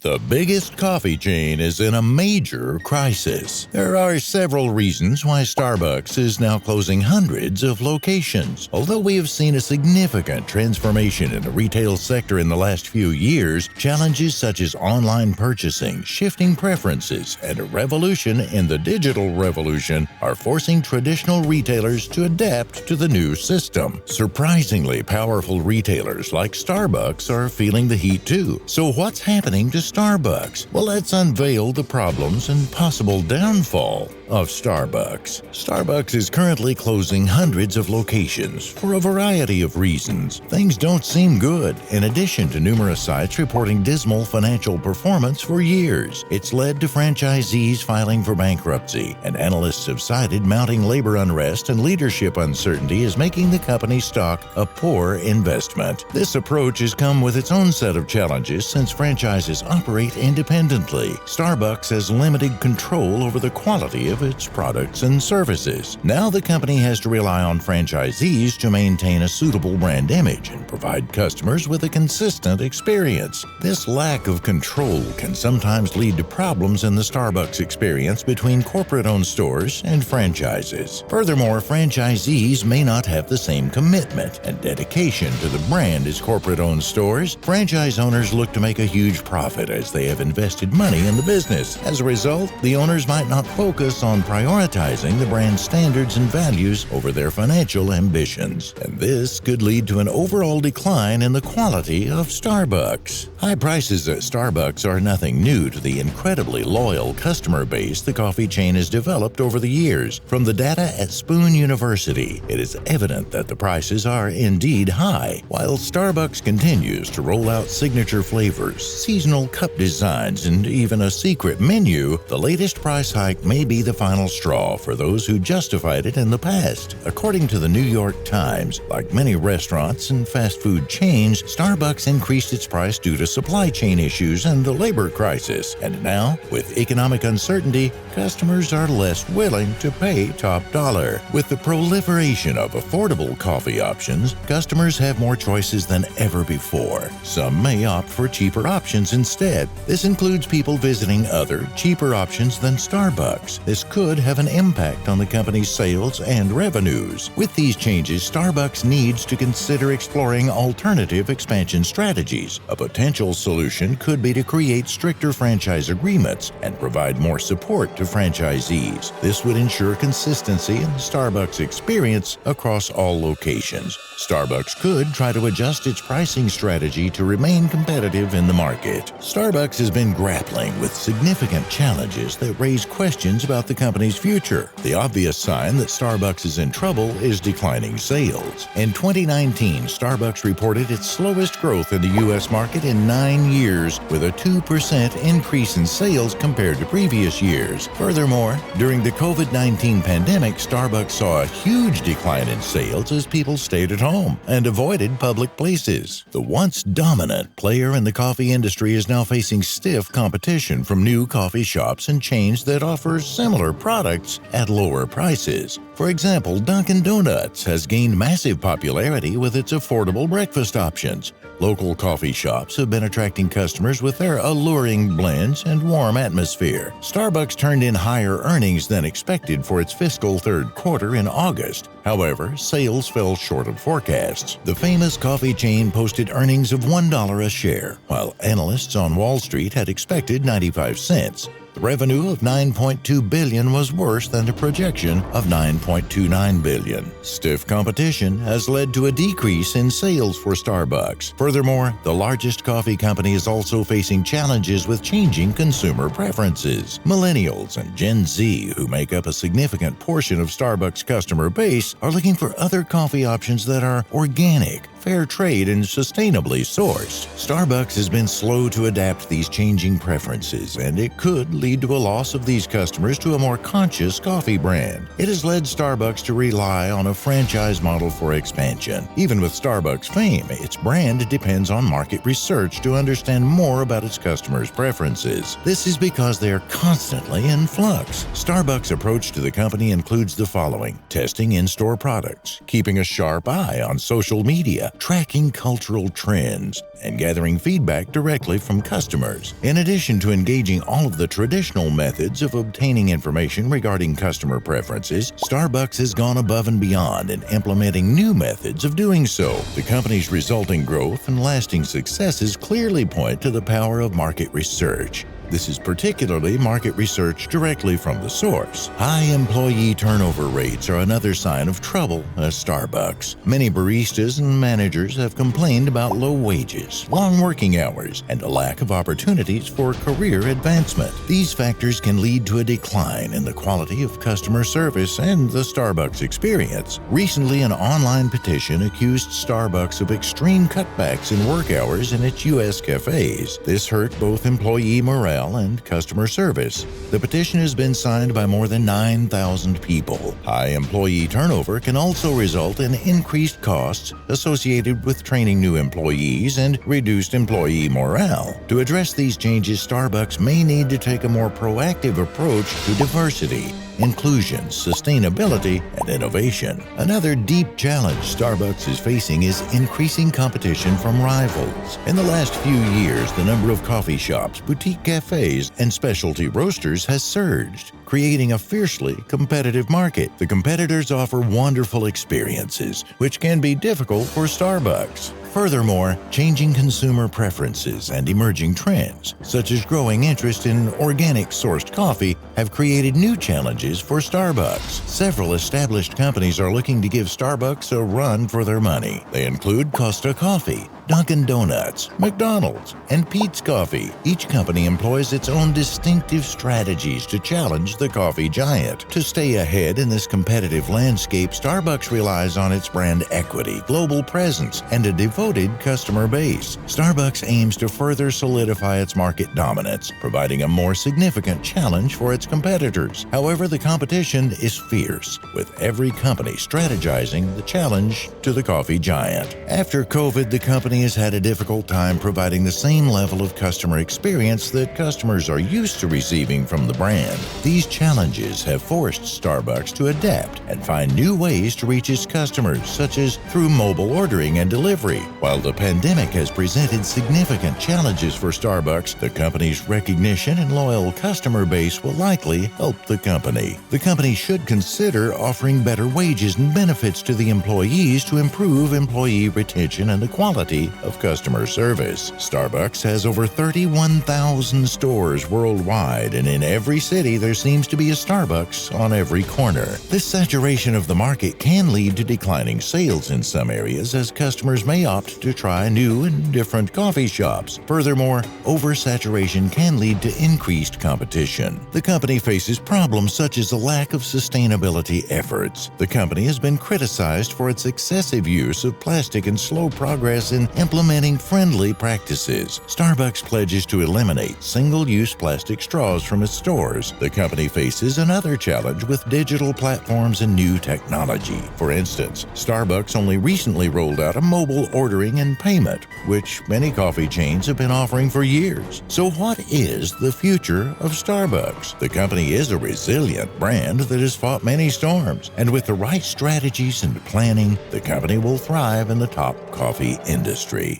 The biggest coffee chain is in a major crisis. There are several reasons why Starbucks is now closing hundreds of locations. Although we have seen a significant transformation in the retail sector in the last few years, challenges such as online purchasing, shifting preferences, and a revolution in the digital revolution are forcing traditional retailers to adapt to the new system. Surprisingly powerful retailers like Starbucks are feeling the heat too. So what's happening to Starbucks? Well, let's unveil the problems and possible downfall of Starbucks. Starbucks is currently closing hundreds of locations for a variety of reasons. Things don't seem good. In addition to numerous sites reporting dismal financial performance for years, it's led to franchisees filing for bankruptcy, and analysts have cited mounting labor unrest and leadership uncertainty as making the company's stock a poor investment. This approach has come with its own set of challenges since franchises operate independently. Starbucks has limited control over the quality of its products and services. Now the company has to rely on franchisees to maintain a suitable brand image and provide customers with a consistent experience. This lack of control can sometimes lead to problems in the Starbucks experience between corporate-owned stores and franchises. Furthermore, franchisees may not have the same commitment and dedication to the brand as corporate-owned stores. Franchise owners look to make a huge profit as they have invested money in the business. As a result, the owners might not focus on prioritizing the brand's standards and values over their financial ambitions, and this could lead to an overall decline in the quality of Starbucks. High prices at Starbucks are nothing new to the incredibly loyal customer base the coffee chain has developed over the years. From the data at Spoon University, it is evident that the prices are indeed high. While Starbucks continues to roll out signature flavors, seasonal cup designs, and even a secret menu, the latest price hike may be the final straw for those who justified it in the past. According to the New York Times, like many restaurants and fast food chains, Starbucks increased its price due to supply chain issues and the labor crisis. And now, with economic uncertainty, customers are less willing to pay top dollar. With the proliferation of affordable coffee options, customers have more choices than ever before. Some may opt for cheaper options instead. This includes people visiting other, cheaper options than Starbucks. This could have an impact on the company's sales and revenues. With these changes, Starbucks needs to consider exploring alternative expansion strategies. A potential solution could be to create stricter franchise agreements and provide more support to franchisees. This would ensure consistency in the Starbucks experience across all locations. Starbucks could try to adjust its pricing strategy to remain competitive in the market. Starbucks has been grappling with significant challenges that raise questions about the company's future. The obvious sign that Starbucks is in trouble is declining sales. In 2019, Starbucks reported its slowest growth in the U.S. market in 9 years, with a 2% increase in sales compared to previous years. Furthermore, during the COVID-19 pandemic, Starbucks saw a huge decline in sales as people stayed at home and avoided public places. The once dominant player in the coffee industry is now facing stiff competition from new coffee shops and chains that offer similar products at lower prices. For example, Dunkin' Donuts has gained massive popularity with its affordable breakfast options. Local coffee shops have been attracting customers with their alluring blends and warm atmosphere. Starbucks turned in higher earnings than expected for its fiscal third quarter in August. However, sales fell short of forecasts. The famous coffee chain posted earnings of $1 a share, while analysts on Wall Street had expected 95 cents. The revenue of $9.2 billion was worse than the projection of $9.29 billion. Stiff competition has led to a decrease in sales for Starbucks. Furthermore, the largest coffee company is also facing challenges with changing consumer preferences. Millennials and Gen Z, who make up a significant portion of Starbucks' customer base, are looking for other coffee options that are organic, fair trade, and sustainably sourced. Starbucks has been slow to adapt these changing preferences, and it could lead to a loss of these customers to a more conscious coffee brand. It has led Starbucks to rely on a franchise model for expansion. Even with Starbucks' fame, its brand depends on market research to understand more about its customers' preferences. This is because they are constantly in flux. Starbucks' approach to the company includes the following: testing in-store products, keeping a sharp eye on social media, data, tracking cultural trends, and gathering feedback directly from customers. In addition to engaging all of the traditional methods of obtaining information regarding customer preferences, Starbucks has gone above and beyond in implementing new methods of doing so. The company's resulting growth and lasting successes clearly point to the power of market research. This is particularly market research directly from the source. High employee turnover rates are another sign of trouble at Starbucks. Many baristas and managers have complained about low wages, long working hours, and a lack of opportunities for career advancement. These factors can lead to a decline in the quality of customer service and the Starbucks experience. Recently, an online petition accused Starbucks of extreme cutbacks in work hours in its U.S. cafes. This hurt both employee morale and customer service. The petition has been signed by more than 9,000 people. High employee turnover can also result in increased costs associated with training new employees and reduced employee morale. To address these changes, Starbucks may need to take a more proactive approach to diversity, inclusion, sustainability, and innovation. Another deep challenge Starbucks is facing is increasing competition from rivals. In the last few years, the number of coffee shops, boutique cafes, and specialty roasters has surged, creating a fiercely competitive market. The competitors offer wonderful experiences, which can be difficult for Starbucks. Furthermore, changing consumer preferences and emerging trends, such as growing interest in organic-sourced coffee, have created new challenges for Starbucks. Several established companies are looking to give Starbucks a run for their money. They include Costa Coffee, Dunkin' Donuts, McDonald's, and Peet's Coffee. Each company employs its own distinctive strategies to challenge the coffee giant. To stay ahead in this competitive landscape, Starbucks relies on its brand equity, global presence, and a devoted customer base. Starbucks aims to further solidify its market dominance, providing a more significant challenge for its competitors. However, the competition is fierce, with every company strategizing the challenge to the coffee giant. After COVID, the company has had a difficult time providing the same level of customer experience that customers are used to receiving from the brand. These challenges have forced Starbucks to adapt and find new ways to reach its customers, such as through mobile ordering and delivery. While the pandemic has presented significant challenges for Starbucks, the company's recognition and loyal customer base will likely help the company. The company should consider offering better wages and benefits to the employees to improve employee retention and the quality of customer service. Starbucks has over 31,000 stores worldwide, and in every city there seems to be a Starbucks on every corner. This saturation of the market can lead to declining sales in some areas, as customers may opt to try new and different coffee shops. Furthermore, oversaturation can lead to increased competition. The company faces problems such as a lack of sustainability efforts. The company has been criticized for its excessive use of plastic and slow progress in implementing friendly practices. Starbucks pledges to eliminate single-use plastic straws from its stores. The company faces another challenge with digital platforms and new technology. For instance, Starbucks only recently rolled out a mobile ordering and payment, which many coffee chains have been offering for years. So what is the future of Starbucks? The company is a resilient brand that has fought many storms, and with the right strategies and planning, the company will thrive in the top coffee industry.